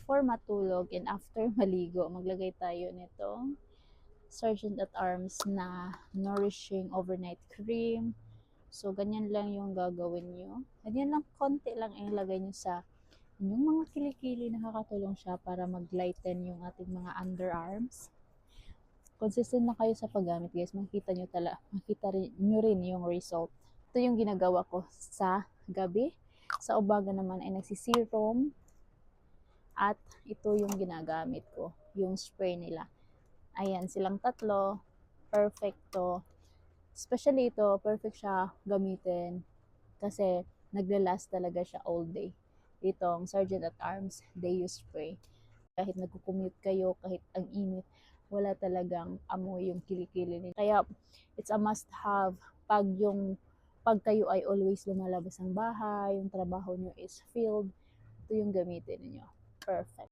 before matulog and after maligo, maglagay tayo nito Sergeant at Arms na Nourishing Overnight Cream. So, ganyan lang yung gagawin nyo. Ganyan lang, konti lang ilagay nyo sa inyong mga kilikili. Nakakatulong siya para mag-lighten yung ating mga underarms. Consistent na kayo sa paggamit, guys. Makita nyo rin yung result. Ito yung ginagawa ko sa gabi. Sa umaga naman ay nagsiserum. At ito yung ginagamit ko, yung spray nila. Ayan, silang tatlo. Perfecto. Especially ito, perfect siya gamitin kasi nagla-last talaga siya all day. Itong Sergeant at Arms Day Use Spray. Kahit nagko-commute kayo, kahit ang init, wala talagang amoy yung kilikili nila. Kaya it's a must have pag kayo ay always lumalabas ng bahay, yung trabaho nyo is filled, ito yung gamitin niyo. Perfect.